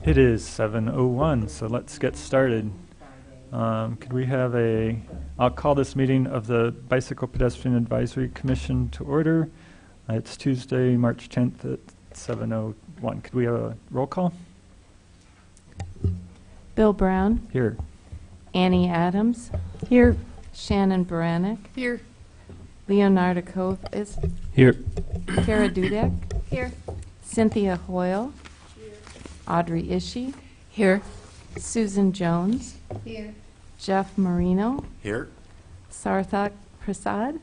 It is 7:01, so let's get started. Could we have I'll call this meeting of the Bicycle Pedestrian Advisory Commission to order. It's Tuesday, March 10th at 7:01. Could we have a roll call? Bill Brown. Here. Annie Adams. Here. Shannon Baranek. Here. Leonardo Cove is Here. Kara Dudek. Here. Cynthia Hoyle. Here. Audrey Ishii. Here. Susan Jones. Here. Jeff Marino. Here. Sarthak Prasad.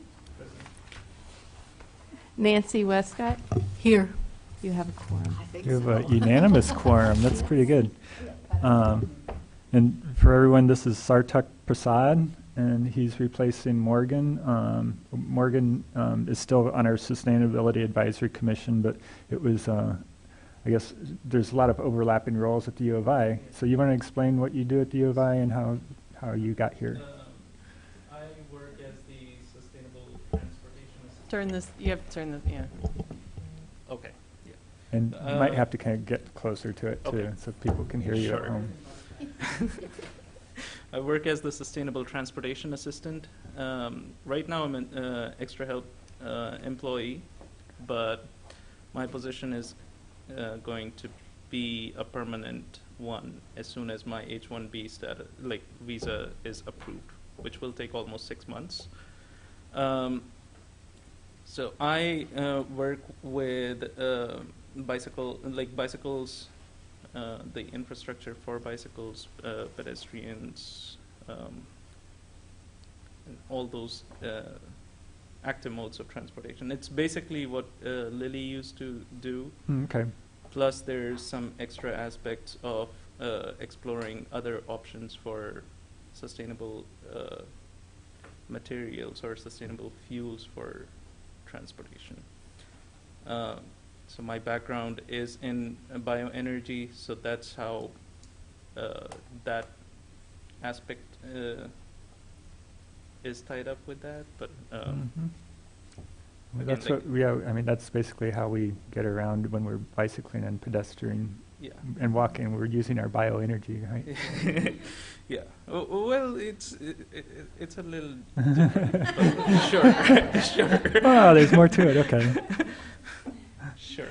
Nancy Westcott. Here. You have a quorum. You have a unanimous quorum. That's pretty good. And for everyone, this is Sarthak Prasad, and he's replacing Morgan. Morgan is still on our Sustainability Advisory Commission, but it was, I guess, there's a lot of overlapping roles at the U of I. So you want to explain what you do at the U of I and how you got here? I work as the Sustainable Transportation Assistant. Turn this. You have to turn this. Yeah. Okay. Yeah. And you might have to kind of get closer to it, too, Okay. so people can hear you at Sure. home. I work as the Sustainable Transportation Assistant. Right now I'm an extra help employee, but my position is going to be a permanent one as soon as my H-1B status, visa is approved, which will take almost 6 months. So I work with bicycles, the infrastructure for bicycles, pedestrians, and all those active modes of transportation. It's basically what Lily used to do. Okay. Plus, there's some extra aspects of exploring other options for sustainable materials or sustainable fuels for transportation. So my background is in bioenergy, so that's how that aspect is tied up with that. But Well, that's what, I mean, that's basically how we get around when we're bicycling and pedestrian yeah, and walking. We're using our bioenergy, right? yeah. Well, it's a little different, but sure, sure. Oh, there's more to it. Okay. Sure.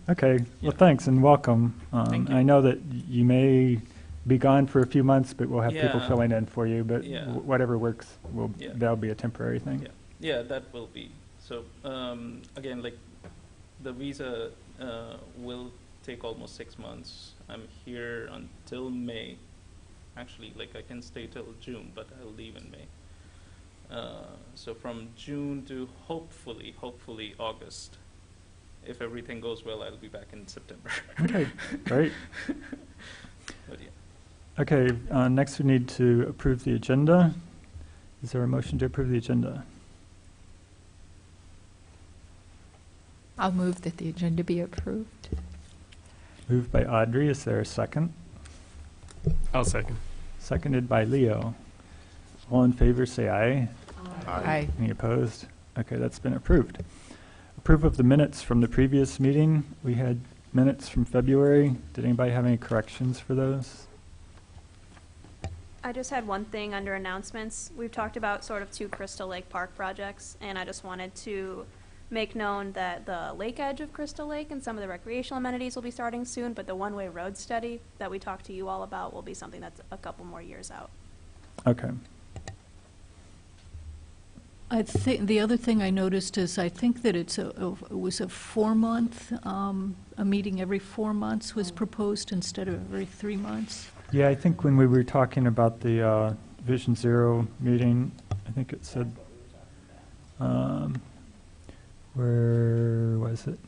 Okay. Yeah. Well, thanks and welcome. Thank you. I know that you may be gone for a few months, but we'll have people Yeah. filling in for you. But Yeah. whatever works, Yeah. that'll be a temporary thing. Yeah, yeah, that will be. So again, like the visa will take almost 6 months. I'm here until May. Actually, like I can stay till June, but I'll leave in May. So from June to hopefully August. If everything goes well, I'll be back in September. Okay. Great. But yeah. Okay. Next, we need to approve the agenda. Is there a motion to approve the agenda? I'll move that the agenda be approved. Moved by Audrey. Is there a second? I'll second. Seconded by Leo. All in favor, say aye. Aye. Any opposed? Okay, that's been approved. Approve of the minutes from the previous meeting. We had minutes from February. Did anybody have any corrections for those? I just had one thing under announcements. We've talked about sort of 2 Crystal Lake Park projects, and I just wanted to make known that the lake edge of Crystal Lake and some of the recreational amenities will be starting soon, but the one-way road study that we talked to you all about will be something that's a couple more years out. Okay. I think the other thing I noticed is I think that it was a 4-month, a meeting every 4 months was proposed instead of every 3 months. Yeah, I think when we were talking about the Vision Zero meeting, I think it said, where was it?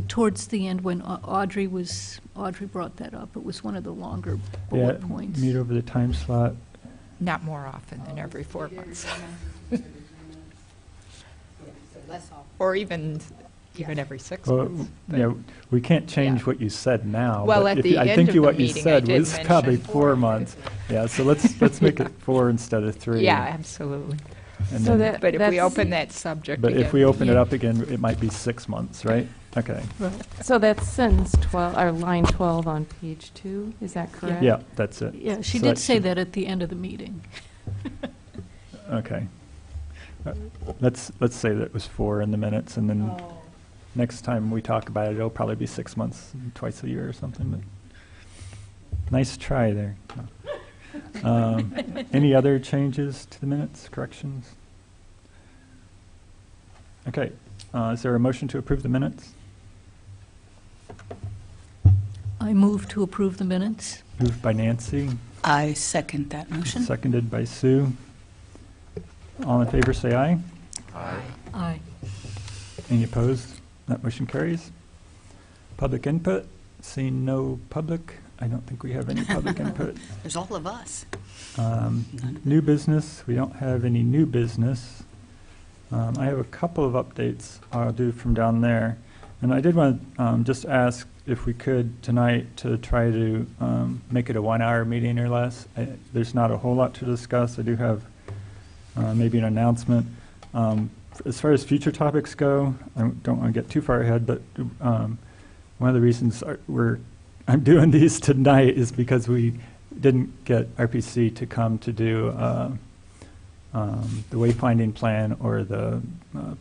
Towards the end, when Audrey brought that up, it was one of the longer bullet points. Meet over the time slot. Not more often than every 4 months. Or even every 6 Well, months. yeah, we can't change what you said now. Well, but at the I end think of the what you meeting, I said did was probably mention 4 months. Yeah, so let's make it 4 instead of 3. Yeah, absolutely. And So then- But if we That's- open that subject But again. if we open it up again, it might be 6 months, right? Okay, Right. So that's sentence 12, or line 12 on page 2, is that correct? yeah, that's it. Yeah, she So did that say should- that at the end of the meeting. Okay. Let's say that it was 4 in the minutes, and then next time we talk about it, it'll probably be 6 months, twice a year or something, but nice try there. Any other changes to the minutes, corrections? Okay, is there a motion to approve the minutes? I move to approve the minutes. Moved by Nancy, I second that motion. seconded by Sue. All in favor, say aye. Aye. Any opposed? That motion carries. Public input, seeing no public, I don't think we have any public input. There's all of us. New business, we don't have any new business. I have a couple of updates I'll do from down there. And I did want to just ask if we could tonight to try to make it a 1-hour meeting or less. There's not a whole lot to discuss. I do have maybe an announcement. As far as future topics go, I don't want to get too far ahead, but one of the reasons I'm doing these tonight is because we didn't get RPC to come to do the wayfinding plan or the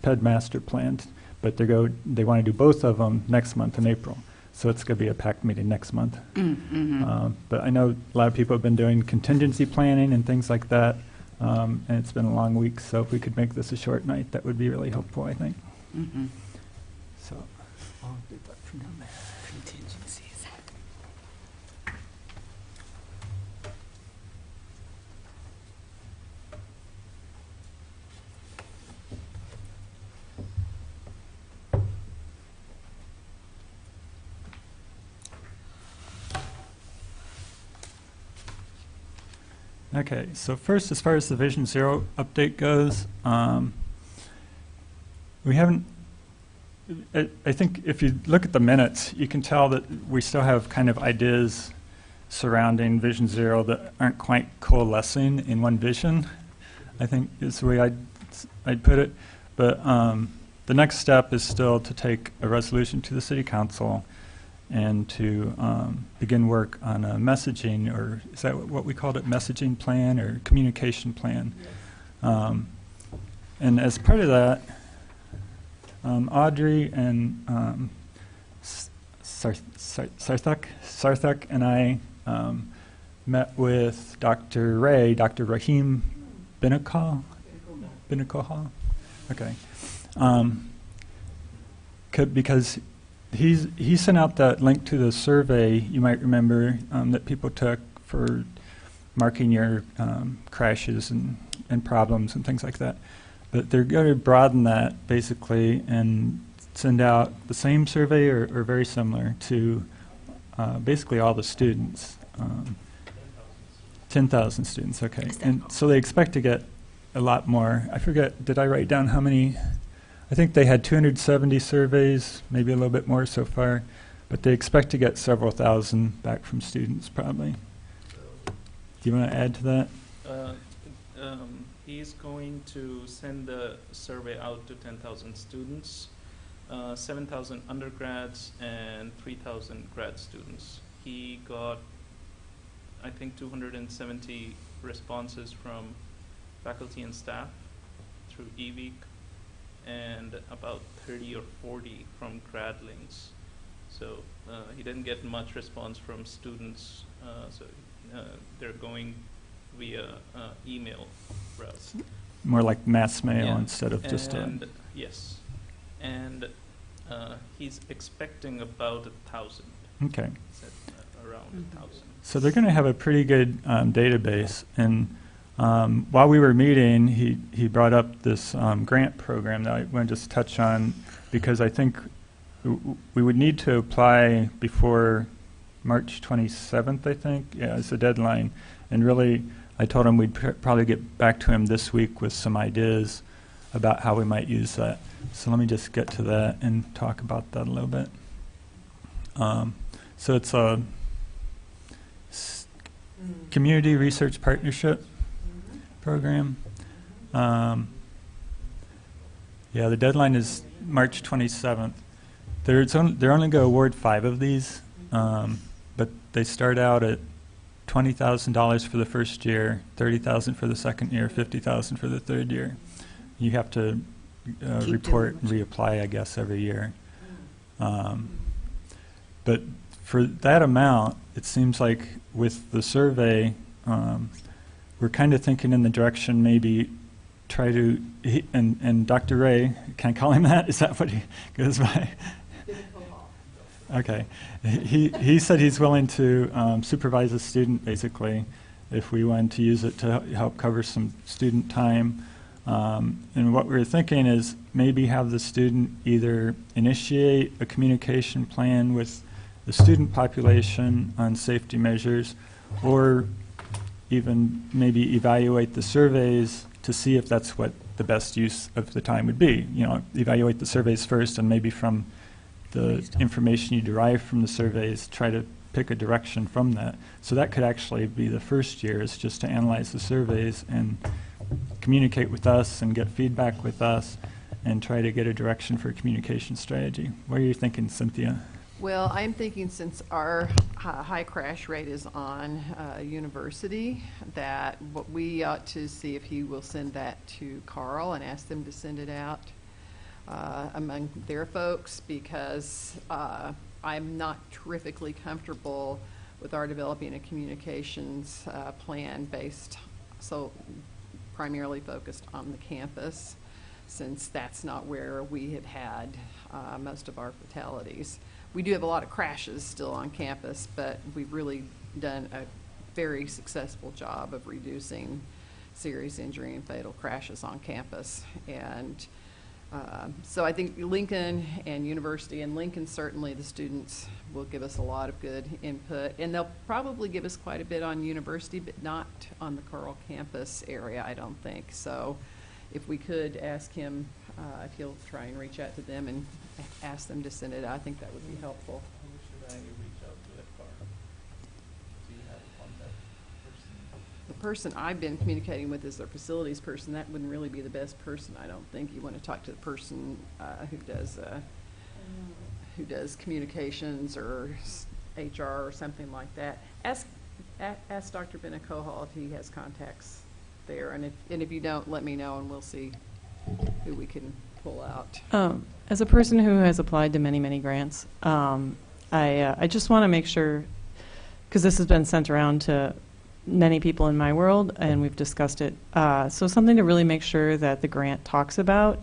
PED master plan, but they want to do both of them next month in April. So it's going to be a packed meeting next month. But I know a lot of people have been doing contingency planning and things like that, and it's been a long week, so if we could make this a short night, that would be really helpful, I think. So I'll do that from down there. Contingencies. Okay, so first, as far as the Vision Zero update goes, we haven't, I think if you look at the minutes, you can tell that we still have kind of ideas surrounding Vision Zero that aren't quite coalescing in one vision, I think is the way I'd put it. But the next step is still to take a resolution to the City Council and to begin work on a messaging, or is that what we called it, messaging plan or communication plan? And as part of that, Audrey and Sarthak and I met with Dr. Rahim Binakal. Okay. Because he sent out that link to the survey, you might remember, that people took for marking your crashes and problems and things like that. But they're going to broaden that, basically, and send out the same survey or very similar to basically all the students. 10,000 students, okay. And so they expect to get a lot more. I forget, did I write down how many? I think they had 270 surveys, maybe a little bit more so far, but they expect to get several thousand back from students, probably. Do you want to add to that? He's going to send the survey out to 10,000 students, 7,000 undergrads, and 3,000 grad students. He got, I think, 270 responses from faculty and staff through eWeek, and about 30 or 40 from grad links. So he didn't get much response from students, so they're going via email route. More like mass mail Yeah. instead of just a... And yes, and he's expecting about 1,000. Okay. Said, around 1,000. So they're going to have a pretty good database. And while we were meeting, he brought up this grant program that I want to just touch on, because I think we would need to apply before March 27th, I think. Yeah, it's a deadline. And really, I told him we'd probably get back to him this week with some ideas about how we might use that. So let me just get to that and talk about that a little bit. So it's a community research partnership program. Yeah, the deadline is March 27th. they're only going to award 5 of these, but they start out at $20,000 for the first year, $30,000 for the second year, $50,000 for the third year. You have to report and reapply, I guess, every year. But for that amount, it seems like with the survey, we're kind of thinking in the direction maybe try to, and Dr. Ray, can I call him that? Is that what he goes by? Okay. He said he's willing to supervise a student, basically, if we wanted to use it to help cover some student time. And what we're thinking is maybe have the student either initiate a communication plan with the student population on safety measures, or even maybe evaluate the surveys to see if that's what the best use of the time would be. You know, evaluate the surveys first, and maybe from the information you derive from the surveys, try to pick a direction from that. So that could actually be the first year, is just to analyze the surveys and communicate with us and get feedback with us and try to get a direction for a communication strategy. What are you thinking, Cynthia? Well, I'm thinking since our high crash rate is on university, that what we ought to see if he will send that to Carl and ask them to send it out among their folks, because I'm not terrifically comfortable with our developing a communications plan based so primarily focused on the campus, since that's not where we have had most of our fatalities. We do have a lot of crashes still on campus, but we've really done a very successful job of reducing serious injury and fatal crashes on campus. And so I think Lincoln and University, and Lincoln certainly the students will give us a lot of good input, and they'll probably give us quite a bit on University, but not on the Carl campus area, I don't think. So if we could ask him if he'll try and reach out to them and ask them to send it, I think that would be helpful. Who should I reach out to at Carl? Do you have a contact person? The person I've been communicating with is their facilities person. That wouldn't really be the best person, I don't think. You want to talk to the person who does communications or HR or something like that. Ask Dr. Benacohol if he has contacts there, and if you don't, let me know and we'll see who we can pull out. As a person who has applied to many, many grants, I just want to make sure, because this has been sent around to many people in my world, and we've discussed it. So something to really make sure that the grant talks about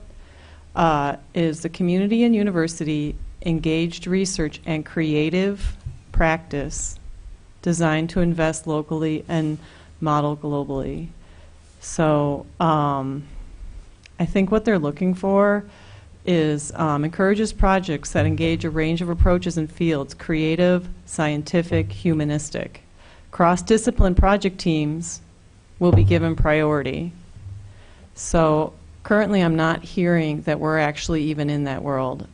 is the community and university engaged research and creative practice designed to invest locally and model globally. So I think what they're looking for is encourages projects that engage a range of approaches and fields: creative, scientific, humanistic. Cross-discipline project teams will be given priority. So currently I'm not hearing that we're actually even in that world.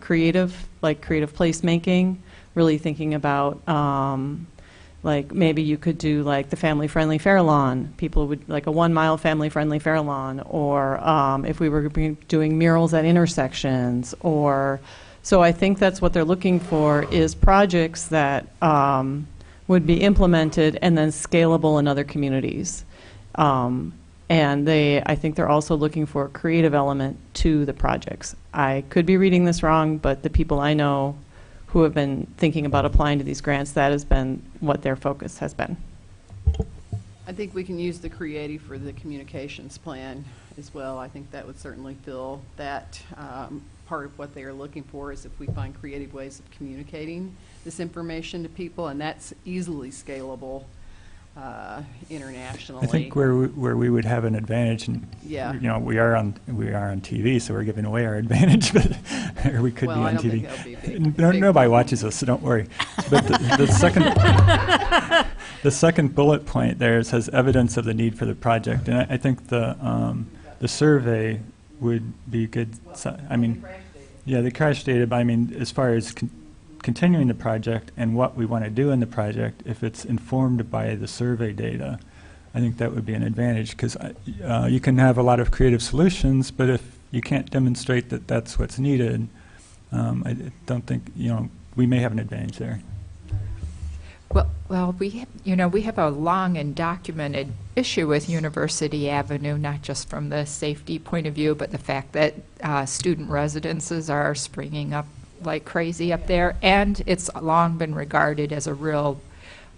Creative, like creative placemaking, really thinking about like maybe you could do like the family-friendly Farallon. People would like a 1-mile family-friendly Farallon, or if we were doing murals at intersections, or so I think that's what they're looking for, is projects that would be implemented and then scalable in other communities. And I think they're also looking for a creative element to the projects. I could be reading this wrong, but the people I know who have been thinking about applying to these grants, that has been what their focus has been. I think we can use the creative for the communications plan as well. I think that would certainly fill that part of what they are looking for, is if we find creative ways of communicating this information to people, and that's easily scalable internationally. I think where we would have an advantage, and yeah, you know, we are on TV, so we're giving away our advantage, but or we could well, be on I don't TV. think that'll be big, Nobody watches us, so don't worry. But the second bullet point there says evidence of the need for the project, and I think the survey would be good. I mean, yeah, the crash data. But I mean, as far as continuing the project and what we want to do in the project, if it's informed by the survey data, I think that would be an advantage, because you can have a lot of creative solutions, but if you can't demonstrate that that's what's needed, I don't think, we may have an advantage there. Well, we have a long and documented issue with University Avenue, not just from the safety point of view, but the fact that student residences are springing up like crazy up there, and it's long been regarded as a real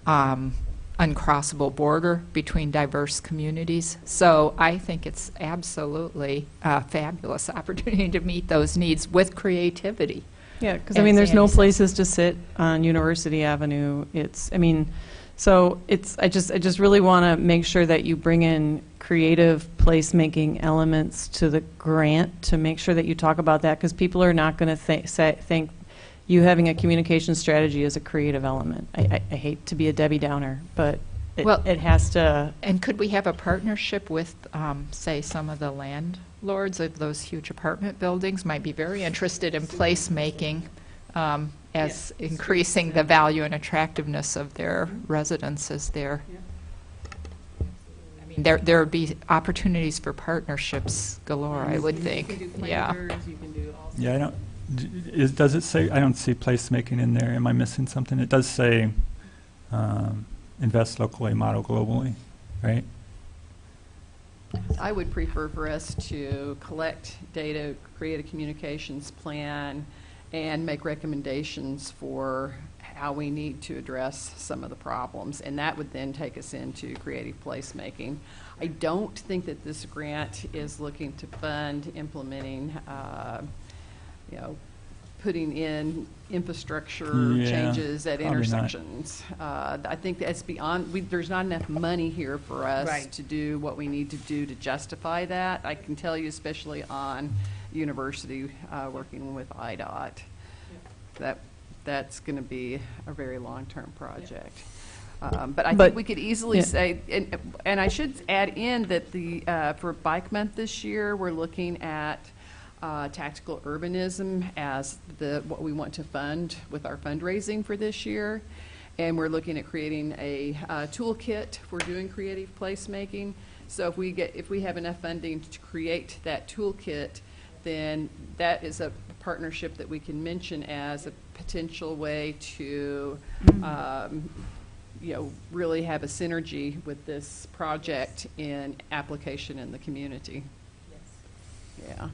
uncrossable border between diverse communities. So I think it's absolutely a fabulous opportunity to meet those needs with creativity. Yeah, because As there's no Andy said. places to sit on University Avenue. I just really want to make sure that you bring in creative placemaking elements to the grant to make sure that you talk about that, because people are not going to think you having a communication strategy is a creative element. I hate to be a Debbie Downer, but it has to. And could we have a partnership with, say, some of the landlords of those huge apartment buildings might be very interested in placemaking as increasing the value and attractiveness of their residences there. I mean, there would be opportunities for partnerships galore, I would think. Yeah. Yeah, I don't. Does it say? I don't see placemaking in there. Am I missing something? It does say invest locally, model globally, right? I would prefer for us to collect data, create a communications plan, and make recommendations for how we need to address some of the problems. And that would then take us into creative placemaking. I don't think that this grant is looking to fund implementing, putting in infrastructure changes at probably not. intersections. I think that's beyond, there's not enough money here for us to do what we need to do to justify that. I can tell you, especially on university, working with IDOT, that's going to be a very long-term project. But I think we could easily say, and I should add in that for Bike Month this year, we're looking at tactical urbanism as what we want to fund with our fundraising for this year. And we're looking at creating a toolkit for doing creative placemaking. So if we have enough funding to create that toolkit, then that is a partnership that we can mention as a potential way to really have a synergy with this project in application in the community. Yeah.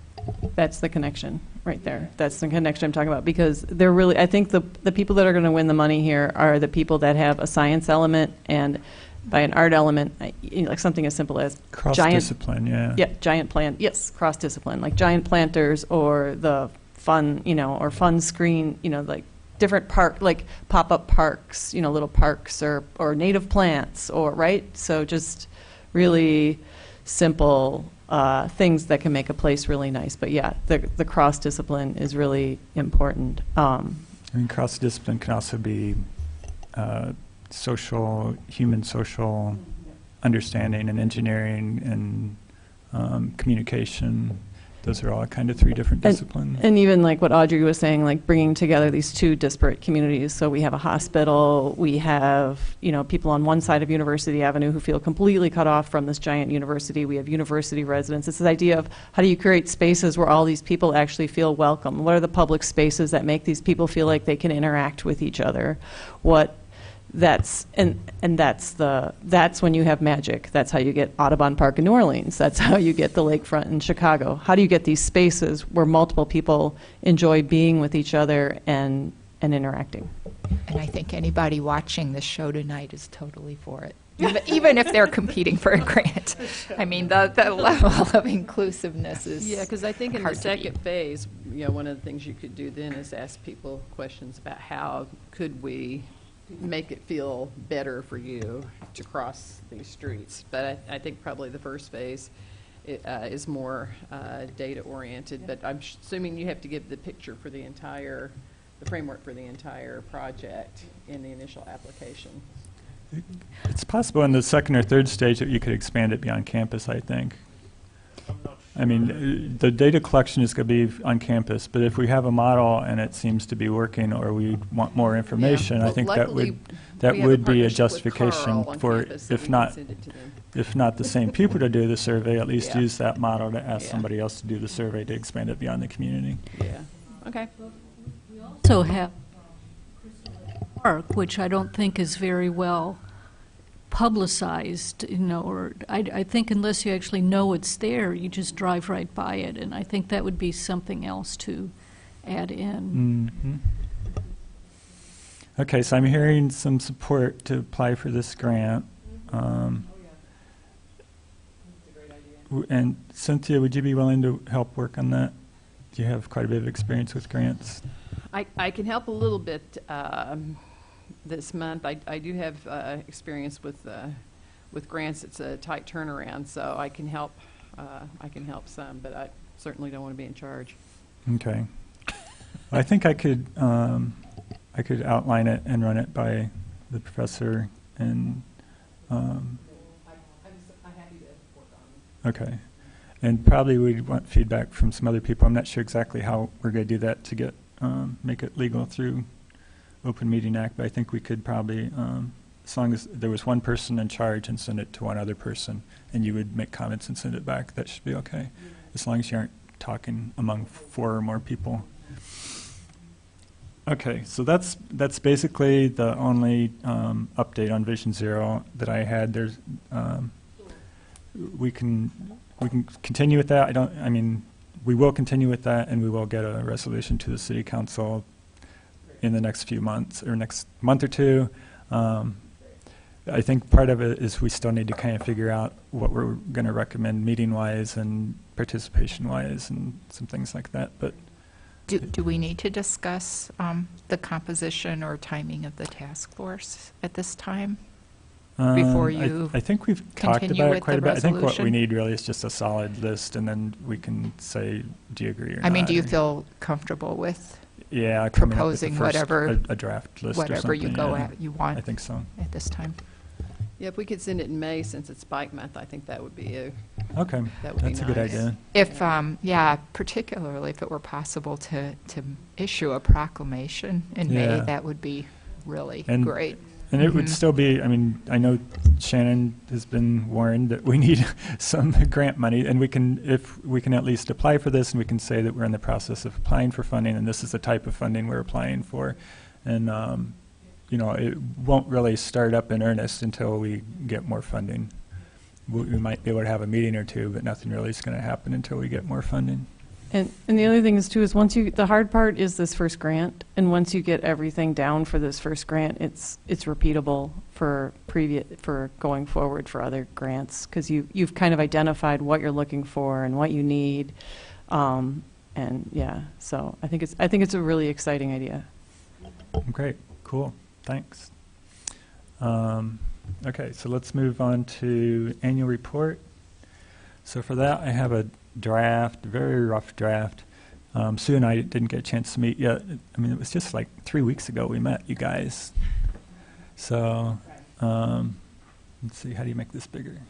That's the connection right there. That's the connection I'm talking about, because they're really, I think the people that are going to win the money here are the people that have a science element, and by an art element, like something as simple as Cross-discipline, giant plant, yes, cross-discipline, like giant planters, or the fun, or fun screen, like different like pop-up parks, little parks, or native plants, or right. So just really simple things that can make a place really nice. But yeah, the cross-discipline is really important. Cross-discipline can also be human social understanding and engineering and communication. Those are all kind of three different disciplines. And even like what Audrey was saying, like bringing together these two disparate communities. So we have a hospital, we have, people on one side of University Avenue who feel completely cut off from this giant university. We have university residents. It's this idea of how do you create spaces where all these people actually feel welcome? What are the public spaces that make these people feel like they can interact with each other? That's when you have magic. That's how you get Audubon Park in New Orleans. That's how you get the lakefront in Chicago. How do you get these spaces where multiple people enjoy being with each other and interacting? And I think anybody watching this show tonight is totally for it, even if they're competing for a grant. I mean, the level of inclusiveness is because I think in the hard to beat. second phase, one of the things you could do then is ask people questions about how could we make it feel better for you to cross these streets. But I think probably the first phase is more data-oriented. But I'm assuming you have to give the picture for the framework for the entire project in the initial application. It's possible in the second or third stage that you could expand it beyond campus, I think. I mean, the data collection is going to be on campus, but if we have a model and it seems to be working, or we want more information, I think that would be a justification for, if not the same people to do the survey, at least use that model to ask somebody else to do the survey to expand it beyond the community. Yeah. Okay. also have Park, which I don't think is very well publicized, or I think unless you actually know it's there, you just drive right by it, and I think that would be something else to add in. Mhm. Okay, so I'm hearing some support to apply for this grant. And Cynthia, would you be willing to help work on that? Do you have quite a bit of experience with grants? I can help a little bit this month. I do have experience with grants. It's a tight turnaround, so I can help some, but I certainly don't want to be in charge. Okay. I think I could outline it and run it by the professor and. I'm happy to work on it. Okay. And probably we'd want feedback from some other people. I'm not sure exactly how we're going to do that to get make it legal through Open Meeting Act, but I think we could probably, as long as there was one person in charge, and send it to one other person, and you would make comments and send it back, that should be okay, as long as you aren't talking among 4 or more people. Okay, so that's basically the only update on Vision Zero that I had. There's we can continue with that. We will continue with that, and we will get a resolution to the City Council in the next few months, or next month or two. I think part of it is we still need to kind of figure out what we're going to recommend meeting-wise and participation-wise and some things like that. But Do we need to discuss the composition or timing of the task force at this time? Before you I think we've talked continue about it with quite the a bit. I think what we resolution? need really is just a solid list, and then we can say, do you agree or not? I mean, do you or- feel comfortable with Yeah, coming up with the proposing first- whatever- a draft list or whatever you something, go yeah. at, you want I think so. at this time? Yeah, if we could send it in May, since it's bike month, I think that would be Okay, that would be that's a good nice. idea. If, yeah, particularly if it were possible to issue a proclamation in May, Yeah. that would be really And- great. And it would Mhm. still be, I know Shannon has been warned that we need some grant money, and if we can at least apply for this, and we can say that we're in the process of applying for funding, and this is the type of funding we're applying for. And, it won't really start up in earnest until we get more funding. We might be able to have a meeting or two, but nothing really is going to happen until we get more funding. And the other thing is too, is the hard part is this first grant, and once you get everything down for this first grant, it's repeatable for going forward for other grants, because you've kind of identified what you're looking for and what you need, and yeah, so I think it's a really exciting idea. Great, cool, thanks. Okay, so let's move on to annual report. So for that, I have a draft, very rough draft. Sue and I didn't get a chance to meet yet. It was just like 3 weeks ago we met, you guys. So let's see, how do you make this bigger?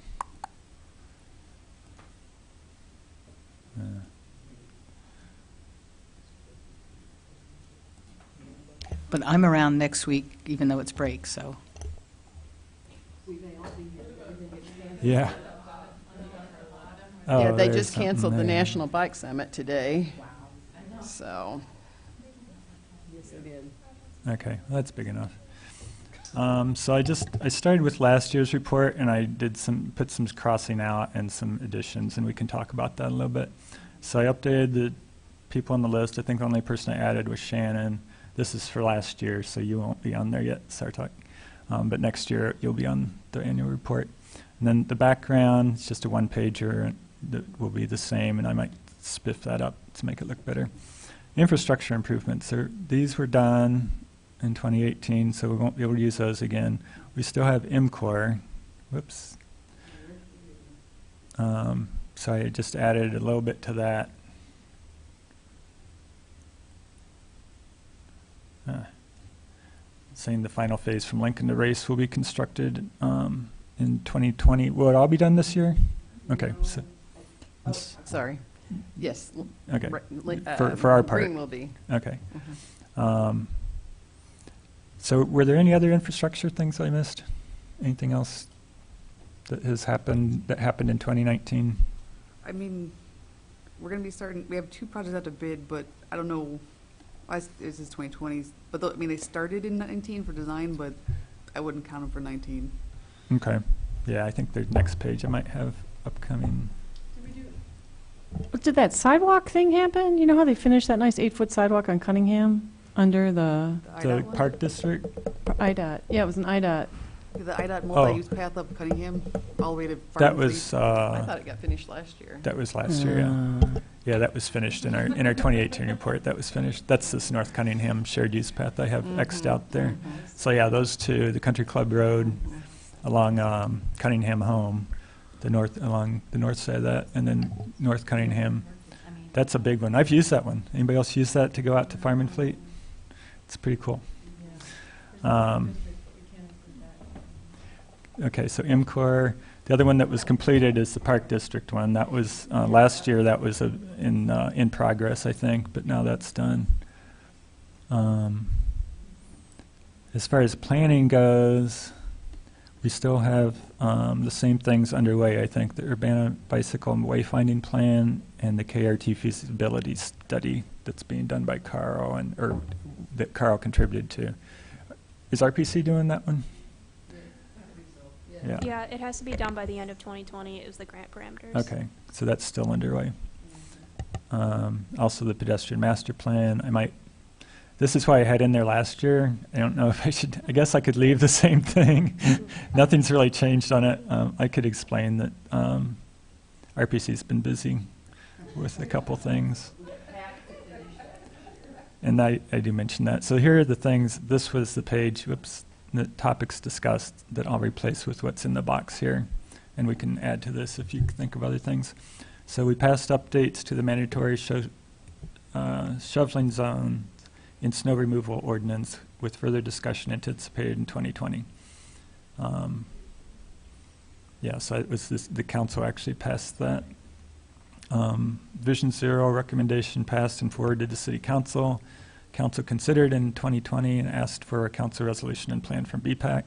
But I'm around next week, even though it's break, so. Yeah. Yeah, they there's just canceled the something there. National Bike Summit today. So. Yes, they did. Okay, well, that's big enough. So I started with last year's report, and I put some crossing out and some additions, and we can talk about that a little bit. So I updated the people on the list. I think the only person I added was Shannon. This is for last year, so you won't be on there yet, Sartak. But next year you'll be on the annual report. And then the background is just a one-pager that will be the same, and I might spiff that up to make it look better. Infrastructure improvements, these were done in 2018, so we won't be able to use those again. We still have MCOR. Whoops. So I just added a little bit to that. Saying the final phase from Lincoln to Race will be constructed in 2020. Will it all be done this year? Okay. So, Sorry. Yes. okay. Ri- For our part. Green will be. Okay. So were there any other infrastructure things I missed? Anything else that happened in 2019? We're going to be starting, we have 2 projects out to bid, but I don't know This is 2020s, but I mean, they started in 19 for design, but I wouldn't count them for 19. Okay. Yeah, I think the next page I might have upcoming. Did that sidewalk thing happen? You know how they finished that nice 8-foot sidewalk on Cunningham under the The IDOT one? Park District? IDOT? Yeah, it was an IDOT. The IDOT multi-use path up Cunningham, all the way to Farm That and was, Fleet. I thought it got finished last year. that was last year, yeah. Yeah, that was finished in our 2018 report. That was finished. That's this North Cunningham shared use path I have X'd out there. So yeah, those two, the Country Club Road along Cunningham Home, along the north side of that, and then North Cunningham. That's a big one. I've used that one. Anybody else use that to go out to Farm and Fleet? It's pretty cool. Okay, so MCOR. The other one that was completed is the Park District one. That was last year. That was in progress, I think, but now that's done. As far as planning goes, we still have the same things underway, I think, the Urbana Bicycle Wayfinding Plan and the KRT feasibility study that's being done by Carl, or that Carl contributed to. Is RPC doing that one? Yeah. Yeah, it has to be done by the end of 2020 is the grant parameters. Okay, so that's still underway. Also the pedestrian master plan. This is why I had in there last year. I don't know if I guess I could leave the same thing. Nothing's really changed on it. I could explain that RPC's been busy with a couple things. And I do mention that. So here are the things. This was the page, the topics discussed that I'll replace with what's in the box here. And we can add to this if you think of other things. So we passed updates to the mandatory shoveling zone in snow removal ordinance with further discussion anticipated in 2020. Yeah, so it was the council actually passed that. Vision Zero recommendation passed and forwarded to City Council. Council considered in 2020 and asked for a council resolution and plan from BPAC.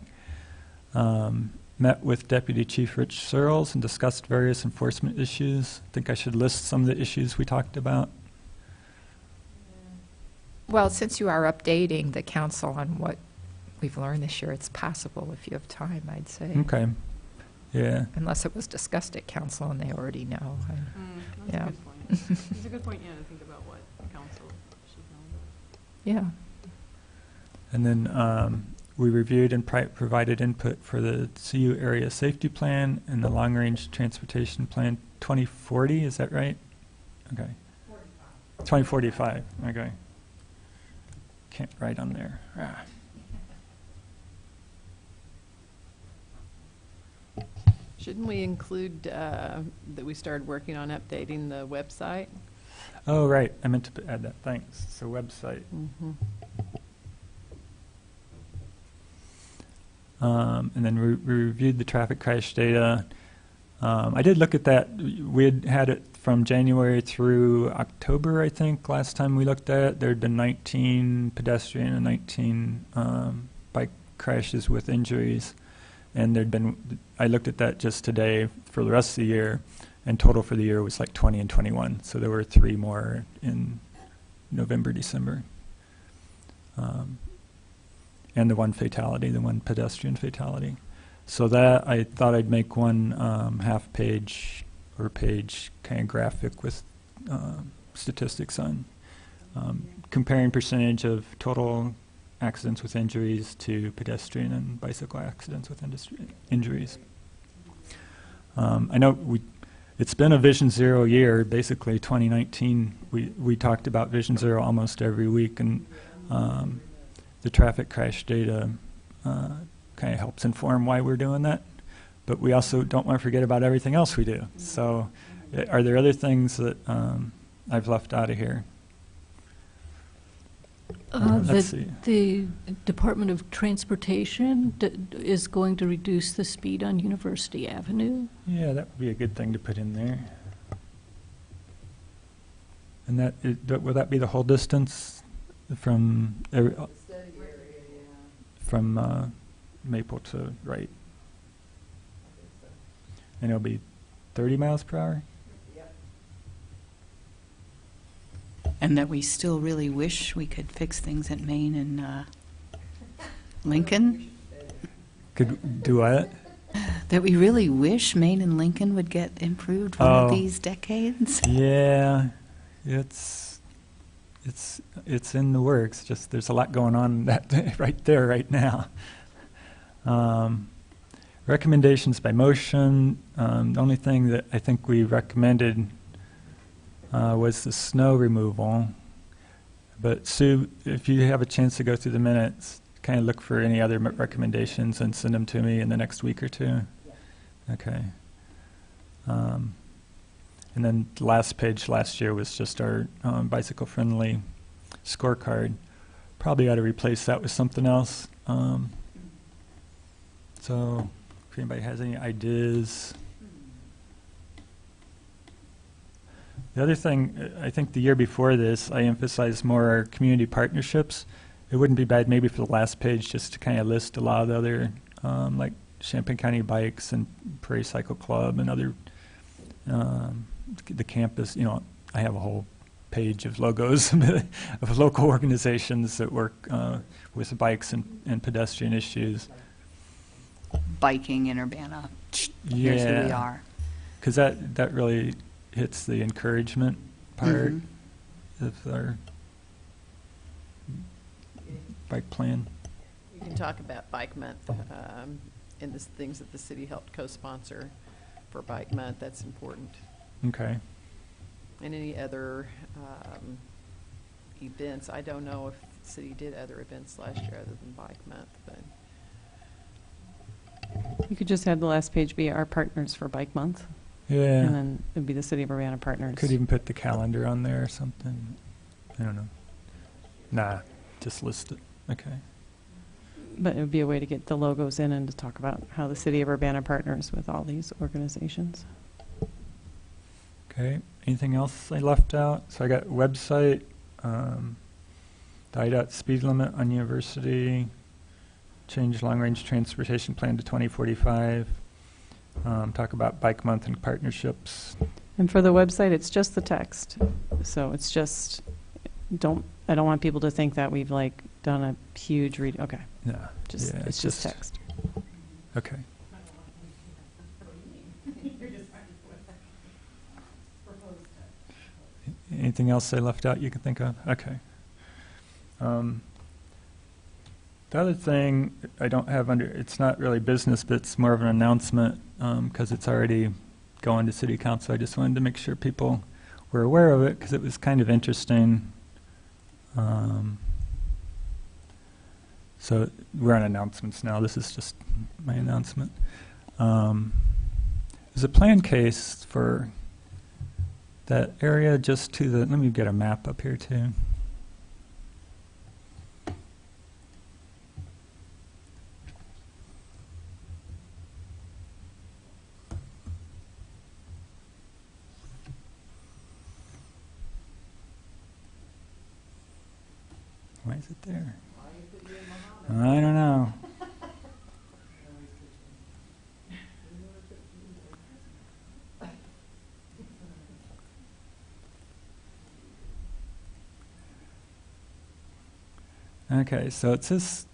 Met with Deputy Chief Rich Searles and discussed various enforcement issues. I think I should list some of the issues we talked about. Well, since you are updating the council on what we've learned this year, it's possible if you have time, I'd say. Okay. Yeah. Unless it was discussed at council and they already know. That's Yeah. a good point. It's a good point, yeah, to think about what council should know about. Yeah. And then we reviewed and provided input for the CU area safety plan and the long range transportation plan 2040. Is that right? Okay. 2045. Okay. Can't write on there. Ah. Shouldn't we include that we started working on updating the website? Oh, right. I meant to add that. Thanks. So website. And then we reviewed the traffic crash data. I did look at that. We had it from January through October, I think, last time we looked at it. There had been 19 pedestrian and 19 bike crashes with injuries. And there'd been, I looked at that just today for the rest of the year, and total for the year was like 20 and 21. So there were 3 more in November, December. And the one fatality, the one pedestrian fatality. So that, I thought I'd make one half page or page kind of graphic with statistics on comparing percentage of total accidents with injuries to pedestrian and bicycle accidents with injuries. I know it's been a Vision Zero year, basically 2019. We talked about Vision Zero almost every week, and the traffic crash data kind of helps inform why we're doing that. But we also don't want to forget about everything else we do. So are there other things that I've left out of here? Let's see. The Department of Transportation is going to reduce the speed on University Avenue. Yeah, that would be a good thing to put in there. And will that be the whole distance from Maple to Wright? And it'll be 30 miles per hour? And that we still really wish we could fix things at Main and Lincoln. Could do what? That we really wish Main and Lincoln would get improved one of these decades. Yeah, it's in the works. Just there's a lot going on that right there right now. Recommendations by motion. The only thing that I think we recommended was the snow removal. But Sue, if you have a chance to go through the minutes, kind of look for any other recommendations and send them to me in the next week or two. Okay. And then the last page last year was just our bicycle-friendly scorecard. Probably ought to replace that with something else. So if anybody has any ideas. The other thing, I think the year before this, I emphasized more our community partnerships. It wouldn't be bad maybe for the last page just to kind of list a lot of the other, like Champaign County Bikes and Prairie Cycle Club and other, the campus, I have a whole page of logos of local organizations that work with bikes and pedestrian issues. Biking in Urbana. Here's who we are. Because that really hits the encouragement part of our bike plan. You can talk about Bike Month and the things that the city helped co-sponsor for Bike Month. That's important. Okay. And any other events. I don't know if the city did other events last year other than Bike Month, but You could just have the last page be our partners for Bike Month. Yeah. And then it'd be the City of Urbana partners. Could even put the calendar on there or something. I don't know. Nah, just list it. Okay. But it would be a way to get the logos in and to talk about how the City of Urbana partners with all these organizations. Okay. Anything else I left out? So I got website, the IDOT speed limit on University, change long-range transportation plan to 2045, talk about Bike Month and partnerships. And for the website, it's just the text. So it's just, I don't want people to think that we've like done a huge read. Okay. Yeah. Just, yeah, it's just text. Okay. Anything else I left out you can think of? Okay. The other thing I don't have under, it's not really business, but it's more of an announcement because it's already going to City Council. I just wanted to make sure people were aware of it because it was kind of interesting. So we're on announcements now. This is just my announcement. There's a plan case for that area just to the, let me get a map up here too. Why is it there? I don't know. Okay, so it's this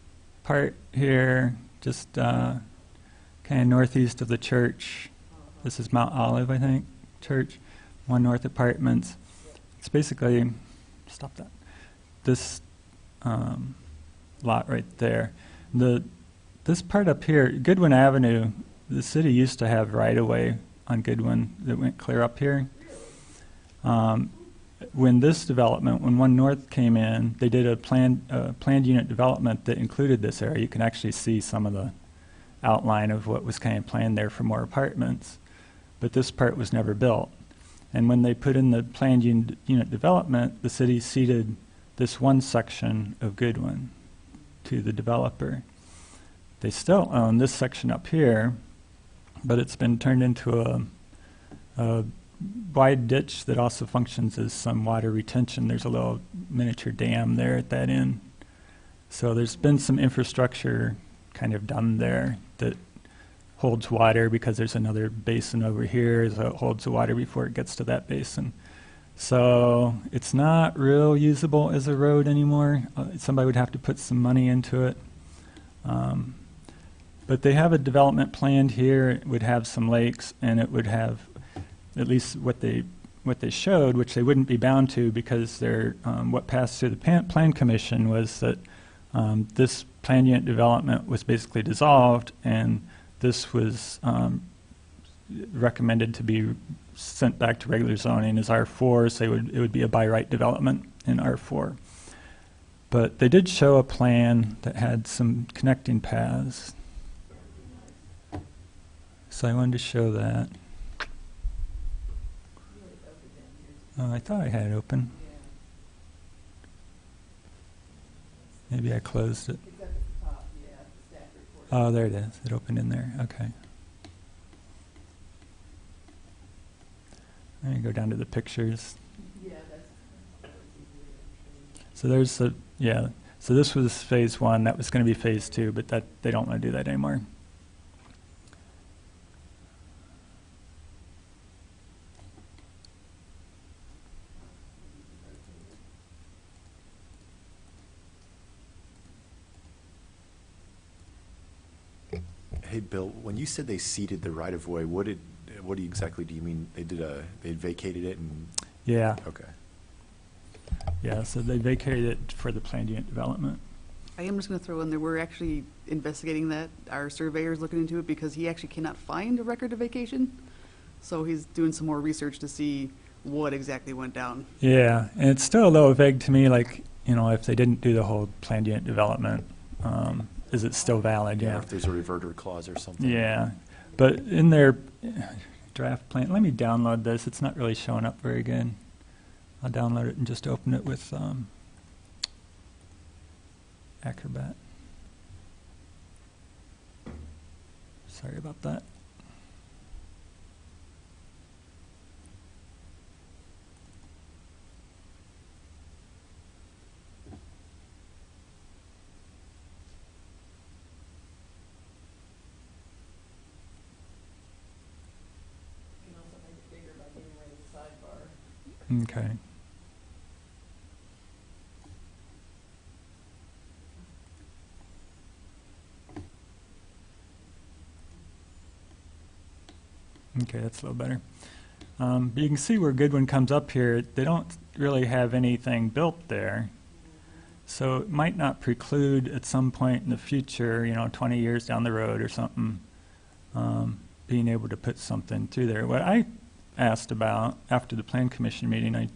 part here, just kind of northeast of the church. This is Mount Olive, I think, church. One North Apartments. It's basically, stop that. This lot right there. This part up here, Goodwin Avenue, the city used to have right-of-way on Goodwin that went clear up here. When this development, when One North came in, they did a planned unit development that included this area. You can actually see some of the outline of what was kind of planned there for more apartments. But this part was never built. And when they put in the planned unit development, the city ceded this one section of Goodwin to the developer. They still own this section up here, but it's been turned into a wide ditch that also functions as some water retention. There's a little miniature dam there at that end. So there's been some infrastructure kind of done there that holds water because there's another basin over here, so it holds the water before it gets to that basin. So it's not real usable as a road anymore. Somebody would have to put some money into it. But they have a development planned here. It would have some lakes, and it would have at least what they showed, which they wouldn't be bound to because they're, what passed through the plan commission was that this plan unit development was basically dissolved, and this was recommended to be sent back to regular zoning as R4, so it would be a by right development in R4. But they did show a plan that had some connecting paths. So I wanted to show that. Oh, I thought I had it open. Maybe I closed it. Oh, there it is. It opened in there. Okay. I'm going to go down to the pictures. So there's the, yeah. So this was phase 1. That was going to be phase 2, but that they don't want to do that anymore. Hey, Bill, when you said they ceded the right-of-way, what exactly do you mean? They vacated it and? Yeah. Okay. Yeah, so they vacated it for the planned unit development. I am just going to throw in there, we're actually investigating that. Our surveyor's looking into it because he actually cannot find a record of vacation. So he's doing some more research to see what exactly went down. Yeah, and it's still a little vague to me, like, you know, if they didn't do the whole planned unit development, is it still valid? Yeah, Yeah. if there's a reverter clause or something. Yeah, but in their draft plan, let me download this. It's not really showing up very good. I'll download it and just open it with Acrobat. Sorry about that. Okay. Okay, that's a little better. But you can see where Goodwin comes up here. They don't really have anything built there. So it might not preclude at some point in the future, 20 years down the road or something, being able to put something through there. What I asked about after the Plan Commission meeting, I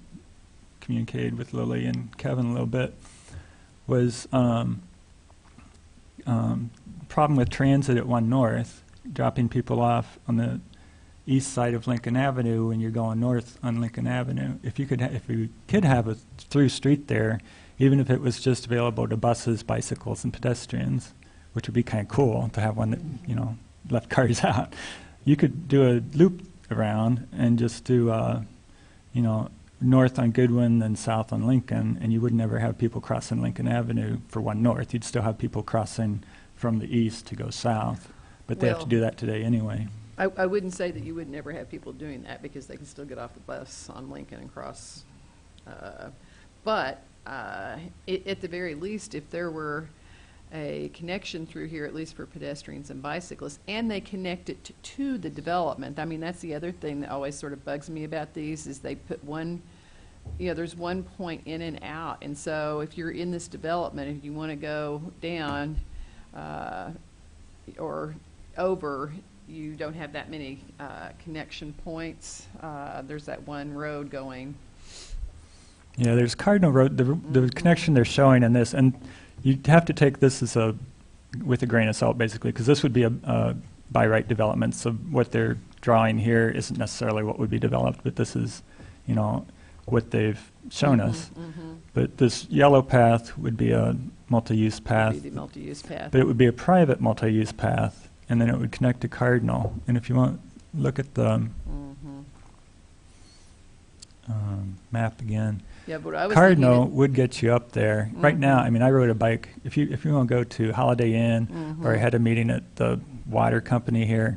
communicated with Lily and Kevin a little bit, was problem with transit at 1 North, dropping people off on the east side of Lincoln Avenue when you're going north on Lincoln Avenue. If you could have a through street there, even if it was just available to buses, bicycles, and pedestrians, which would be kind of cool to have one that left cars out. You could do a loop around and just do north on Goodwin and south on Lincoln, and you would never have people crossing Lincoln Avenue for 1 North. You'd still have people crossing from the east to go south, but they have to do that today anyway. I wouldn't say that you would never have people doing that because they can still get off the bus on Lincoln and cross. But at the very least, if there were a connection through here, at least for pedestrians and bicyclists, and they connect it to the development. I mean, that's the other thing that always sort of bugs me about these is they put one, there's one point in and out. And so if you're in this development, if you want to go down or over, you don't have that many connection points. There's that one road going. Yeah, there's Cardinal Road, the connection they're showing in this, and you have to take this as with a grain of salt, basically, because this would be a by right development. So what they're drawing here isn't necessarily what would be developed, but this is, what they've shown us. Mm-hmm. But this yellow path would be a multi-use path. Would be the multi-use path. But it would be a private multi-use path, and then it would connect to Cardinal. And if you want, look at the map again. Yeah, but I was Cardinal thinking would get you up there. Right now, I mean, I rode a bike. If you want to go to Holiday Inn or I had a meeting at the water company here,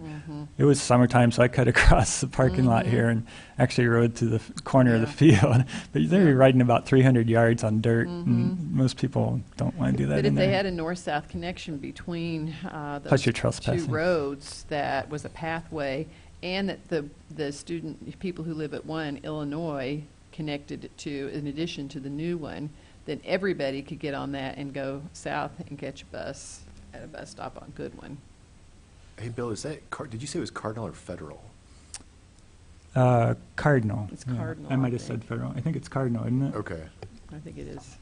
it was summertime, so I cut across the parking lot here and actually rode to the corner of the field. But they were riding about 300 yards on dirt, and most people don't want to do that. But in if they there. had a north-south connection between Plus those you're two trespassing. roads, that was a pathway, and that the people who live at one, Illinois, connected it to, in addition to the new one, then everybody could get on that and go south and catch a bus at a bus stop on Goodwin. Hey, Bill, is that, did you say it was Cardinal or Federal? Cardinal. It's yeah. Cardinal, I I might have think. said federal. I think it's Cardinal, isn't it? Okay. I think it is.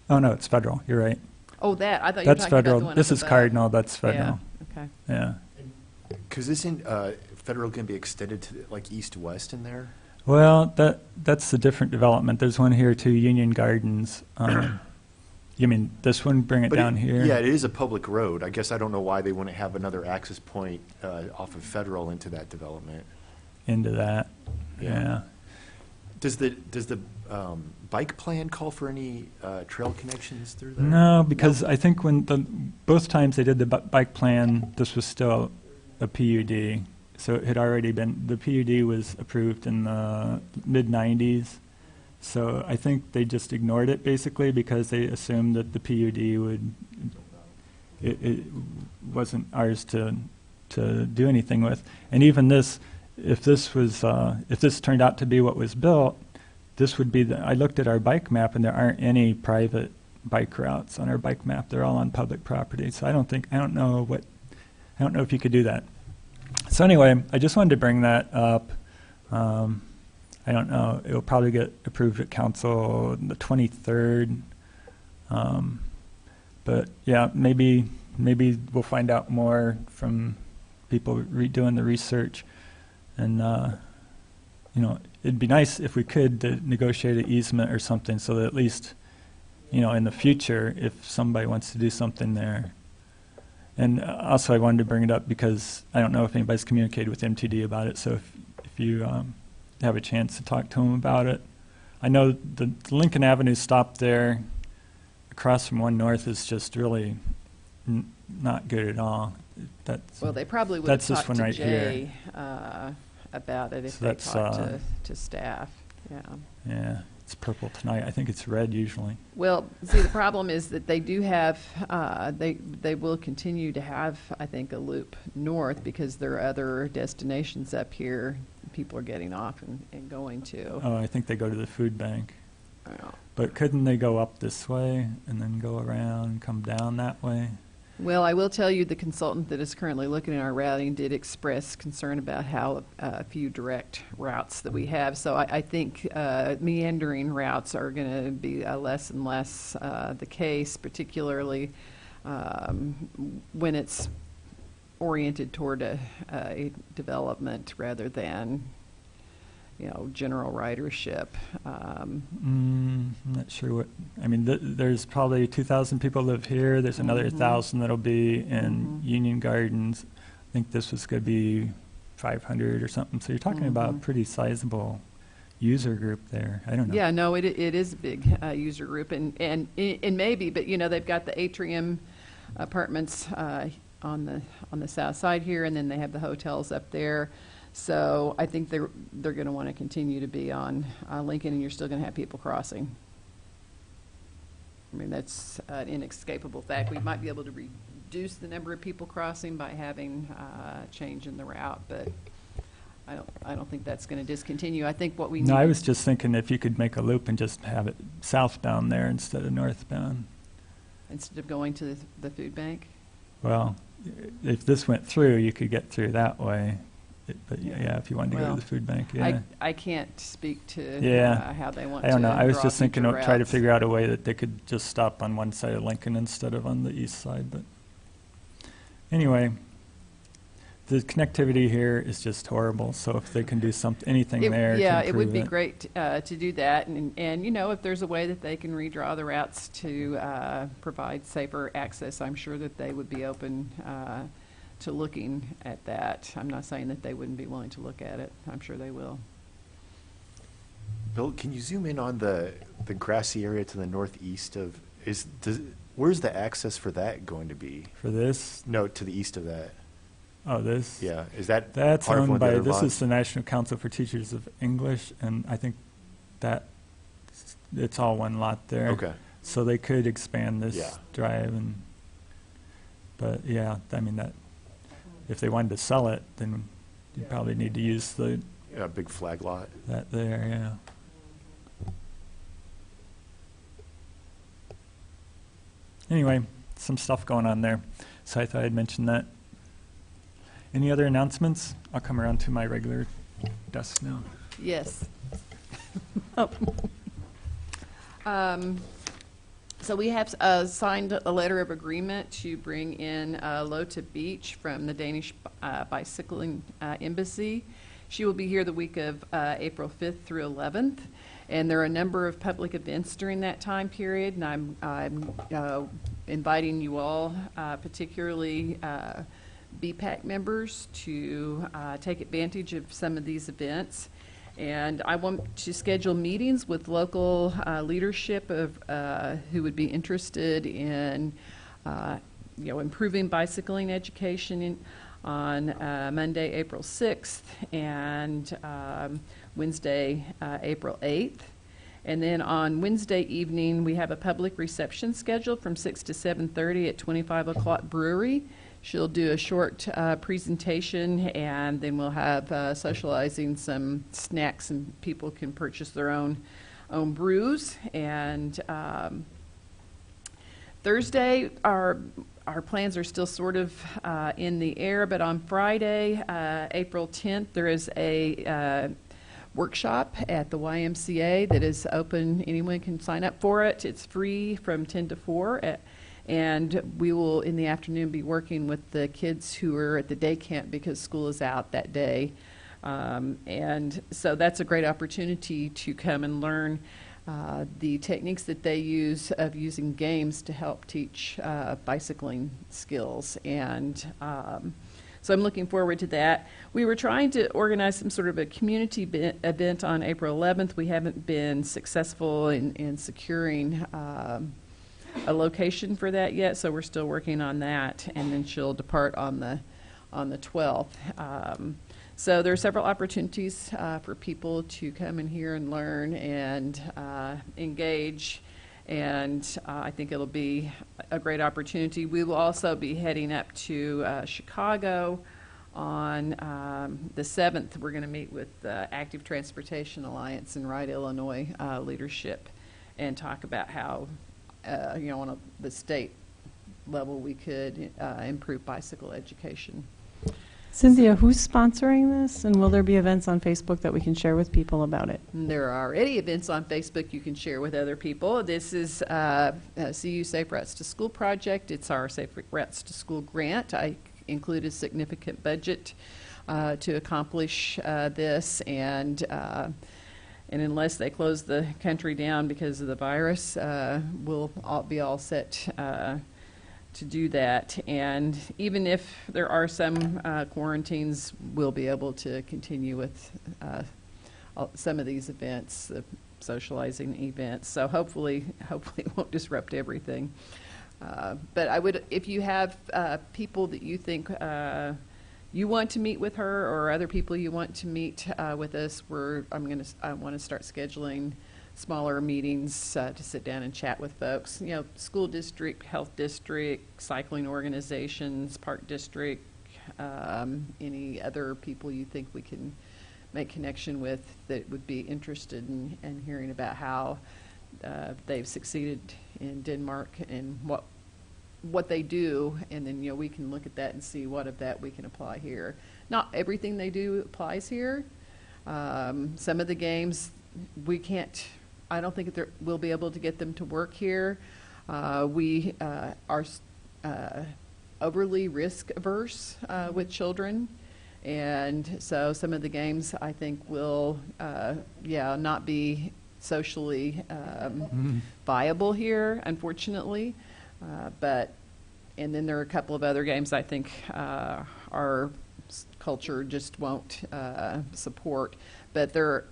Oh, no, it's federal. You're right. Oh, that, I thought you were That's talking about federal. the one This up is above. Cardinal. That's federal. Yeah, okay. Yeah. Because isn't Federal going to be extended to like east-west in there? Well, that's a different development. There's one here too, Union Gardens. You mean this one? Bring it But down here. Yeah, it is a public road. I guess I don't know why they wouldn't have another access point off of Federal into that development. Into that. Yeah. Does the bike plan call for any trail connections through there? No, because I think when both times they did the bike plan, this was still a PUD. So it had already been, the PUD was approved in the mid-90s. So I think they just ignored it basically because they assumed that the PUD would, it wasn't ours to do anything with. And even this, if this turned out to be what was built, this would be I looked at our bike map and there aren't any private bike routes on our bike map. They're all on public property. So I don't know if you could do that. So anyway, I just wanted to bring that up. I don't know. It will probably get approved at council on the 23rd. But yeah, maybe we'll find out more from people doing the research. And, it'd be nice if we could negotiate an easement or something so that at least, in the future, if somebody wants to do something there. And also I wanted to bring it up because I don't know if anybody's communicated with MTD about it. So if you have a chance to talk to them about it. I know the Lincoln Avenue stop there across from 1 North is just really not good at all. Well, they probably would have that's this talked one to right Jay about it if So they that's, talked to staff. Yeah. Yeah, it's purple tonight. I think it's red usually. Well, see, the problem is that they do have, they will continue to have, I think, a loop north because there are other destinations up here people are getting off and going to. Oh, I think they go to the food bank. Oh. But couldn't they go up this way and then go around and come down that way? Well, I will tell you the consultant that is currently looking at our routing did express concern about how a few direct routes that we have. So I think meandering routes are going to be less and less the case, particularly when it's oriented toward a development rather than, general ridership. I'm not sure what, I mean, there's probably 2,000 people live here. There's another 1,000 that'll be in Union Gardens. I think this was going to be 500 or something. So you're talking about a pretty sizable user group there. I don't know. Yeah, no, it is a big user group, and maybe, but they've got the Atrium apartments on the south side here, and then they have the hotels up there. So I think they're going to want to continue to be on Lincoln, and you're still going to have people crossing. I mean, that's an inescapable fact. We might be able to reduce the number of people crossing by having change in the route, but I don't think that's going to discontinue. I think what we need. No, I was just thinking if you could make a loop and just have it southbound there instead of northbound. Instead of going to the food bank? Well, if this went through, you could get through that way. But yeah, if you wanted to go to the food bank, yeah. I can't speak to how they want to. I don't know. I was just draw thinking future of try to routes. figure out a way that they could just stop on one side of Lincoln instead of on the east side. But anyway, the connectivity here is just horrible. So if they can do anything there, yeah, to it would improve be great to do that, and if there's a way that they can redraw the routes to provide safer access, I'm sure that they would be open to looking at that. I'm not saying that they wouldn't be willing to look at it. I'm sure they will. Bill, can you zoom in on the grassy area to the northeast of, Where's the access for that going to be? For this, No, to the east of that. oh, this? Yeah, is that That's part of one owned of the by, other this lots? is the National Council for Teachers of English, and I think that, it's all one lot there. Okay. So they could expand this Yeah. drive but yeah, I mean that, if they wanted to sell it, then you'd probably need to use Yeah, big flag lot. that there, yeah. Anyway, some stuff going on there. So I thought I'd mention that. Any other announcements? I'll come around to my regular desk now. Yes. Oh. So we have signed a letter of agreement to bring in Lota Beach from the Danish Bicycling Embassy. She will be here the week of April 5th through 11th. And there are a number of public events during that time period, and I'm inviting you all, particularly BPAC members, to take advantage of some of these events. And I want to schedule meetings with local leadership of who would be interested in, improving bicycling education on Monday, April 6th, and Wednesday, April 8th. And then on Wednesday evening, we have a public reception scheduled from 6 to 7:30 at 25 o'clock Brewery. She'll do a short presentation, and then we'll have socializing, some snacks, and people can purchase their own brews. And Thursday, our plans are still sort of in the air, but on Friday, April 10th, there is a workshop at the YMCA that is open. Anyone can sign up for it. It's free from 10 to 4. And we will, in the afternoon, be working with the kids who are at the day camp because school is out that day. And so that's a great opportunity to come and learn the techniques that they use of using games to help teach bicycling skills. And so I'm looking forward to that. We were trying to organize some sort of a community event on April 11th. We haven't been successful in securing a location for that yet, so we're still working on that. And then she'll depart on the 12th. So there are several opportunities for people to come in here and learn and engage, and I think it'll be a great opportunity. We will also be heading up to Chicago on the 7th. We're going to meet with the Active Transportation Alliance and Ride Illinois leadership and talk about how, on the state level, we could improve bicycle education. Cynthia, who's sponsoring this, and will there be events on Facebook that we can share with people about it? There are already events on Facebook you can share with other people. This is CU Safe Routes to School project. It's our Safe Routes to School grant. I included a significant budget to accomplish this, and unless they close the country down because of the virus, we'll be all set to do that. And even if there are some quarantines, we'll be able to continue with some of these events, the socializing events. So hopefully it won't disrupt everything. But I would, if you have people that you think you want to meet with her, or other people you want to meet with us, I want to start scheduling smaller meetings to sit down and chat with folks. School district, health district, cycling organizations, park district, any other people you think we can make connection with that would be interested in hearing about how they've succeeded in Denmark and what they do, and then we can look at that and see what of that we can apply here. Not everything they do applies here. Some of the games we can't. I don't think we'll be able to get them to work here. We are overly risk averse with children, and so some of the games I think will, not be socially viable here, unfortunately. And then there are a couple of other games I think our culture just won't support. But there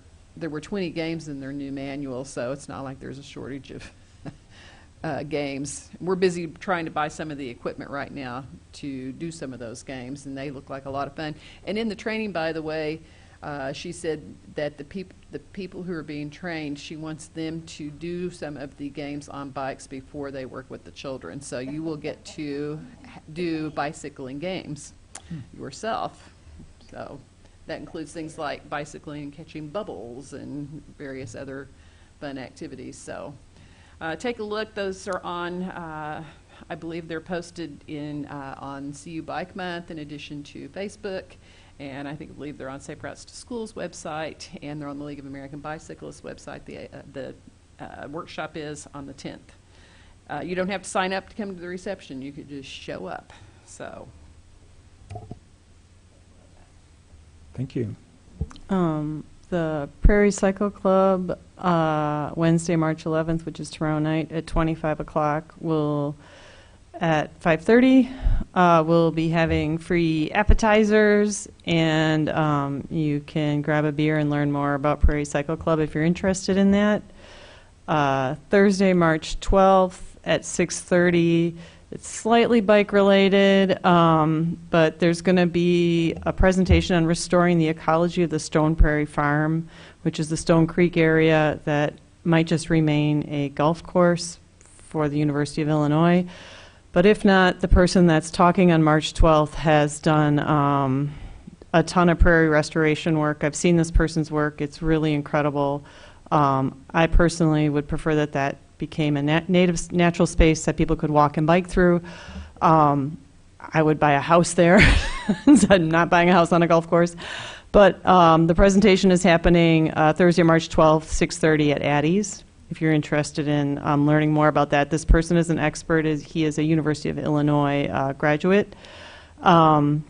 were 20 games in their new manual, so it's not like there's a shortage games. We're busy trying to buy some of the equipment right now to do some of those games, and they look like a lot of fun. And in the training, by the way, she said that the people who are being trained, she wants them to do some of the games on bikes before they work with the children. So you will get to do bicycling games yourself. So that includes things like bicycling and catching bubbles and various other fun activities. So take a look. Those are on, I believe they're posted on CU Bike Month in addition to Facebook. And I believe they're on Safe Routes to Schools website, and they're on the League of American Bicyclists website. The workshop is on the 10th. You don't have to sign up to come to the reception. You could just show up. So. Thank you. The Prairie Cycle Club, Wednesday, March 11th, which is tomorrow night at 25 o'clock, at 5:30, we'll be having free appetizers, and you can grab a beer and learn more about Prairie Cycle Club if you're interested in that. Thursday, March 12th at 6:30. It's slightly bike-related, but there's going to be a presentation on restoring the ecology of the Stone Prairie Farm, which is the Stone Creek area that might just remain a golf course for the University of Illinois. But if not, the person that's talking on March 12th has done a ton of prairie restoration work. I've seen this person's work. It's really incredible. I personally would prefer that became a natural space that people could walk and bike through. I would buy a house there. So I'm not buying a house on a golf course. But the presentation is happening Thursday, March 12th, 6:30 at Addie's. If you're interested in learning more about that. This person is an expert. He is a University of Illinois graduate. And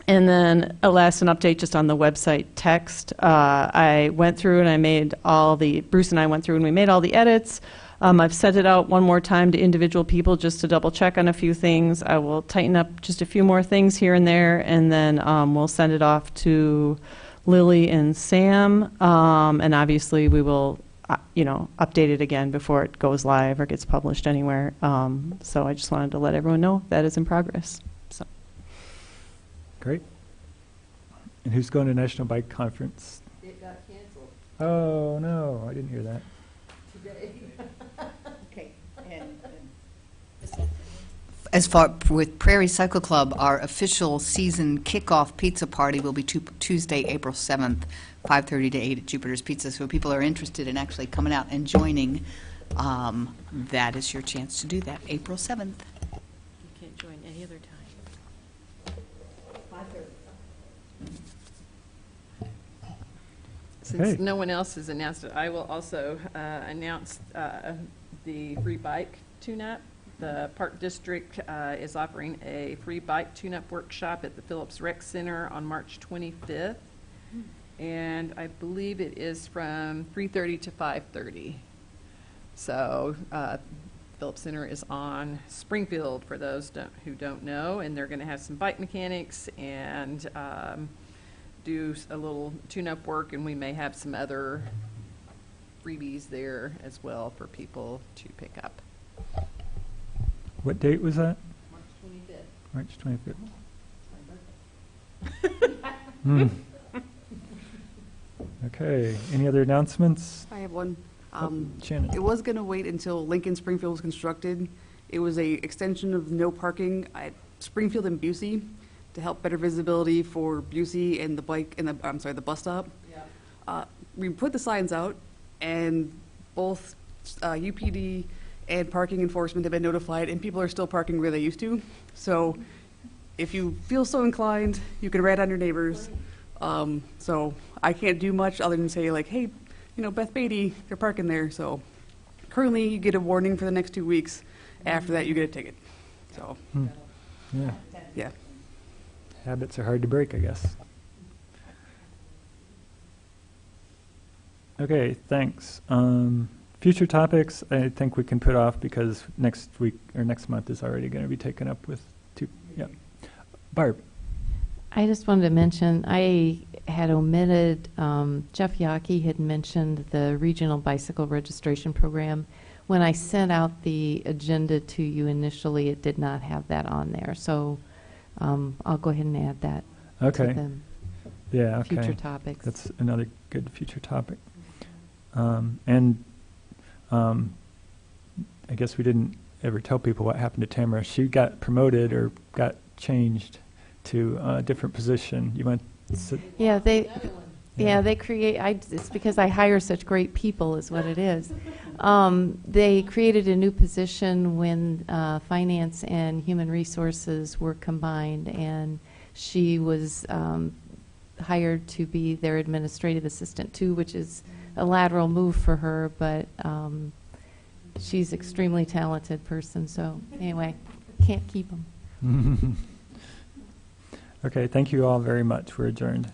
then an update just on the website text. I went through and Bruce and I went through and we made all the edits. I've sent it out one more time to individual people just to double check on a few things. I will tighten up just a few more things here and there, and then we'll send it off to Lily and Sam. And obviously we will update it again before it goes live or gets published anywhere. So I just wanted to let everyone know that is in progress. So. Great. And who's going to National Bike Conference? It got canceled Oh, no, I didn't hear that. today. Okay. As far with Prairie Cycle Club, our official season kickoff pizza party will be Tuesday, April 7th, 5:30 to 8 at Jupiter's Pizza. So if people are interested in actually coming out and joining, that is your chance to do that, April 7th. You can't join any other time. 5:30. Since Okay. no one else has announced it, I will also announce the free bike tune-up. The Park District is offering a free bike tune-up workshop at the Phillips Rec Center on March 25th. And I believe it is from 3:30 to 5:30. So Phillips Center is on Springfield, for those who don't know, and they're going to have some bike mechanics and do a little tune-up work, and we may have some other freebies there as well for people to pick up. What date was that? March 25th. March 25th. Okay. Any other announcements? I have one. Shannon. It was going to wait until Lincoln Springfield was constructed. It was a extension of no parking at Springfield and Busey to help better visibility for Busey and the bus stop. Yeah. We put the signs out, and both UPD and parking enforcement have been notified, and people are still parking where they used to. So if you feel so inclined, you can rat on your neighbors. So I can't do much other than say, like, hey, Beth Beatty, they're parking there. So currently you get a warning for the next 2 weeks. After that, you get a ticket. So, Yeah. yeah. Habits are hard to break, I guess. Okay, thanks. Future topics, I think we can put off because next week or next month is already going to be taken up with yeah. Barb. I just wanted to mention, I had omitted, Jeff Yockey had mentioned the Regional Bicycle Registration Program. when I sent out the agenda to you initially, it did not have that on there. So I'll go ahead and add that Okay. to the Yeah, okay. future topics. That's another good future topic. And I guess we didn't ever tell people what happened to Tamara. She got promoted or got changed to a different position. You went. Yeah, they create. It's because I hire such great people, is what it is. They created a new position when finance and human resources were combined, and she was hired to be their administrative assistant too, which is a lateral move for her, but she's an extremely talented person. So anyway, can't keep them. Okay, thank you all very much. We're adjourned.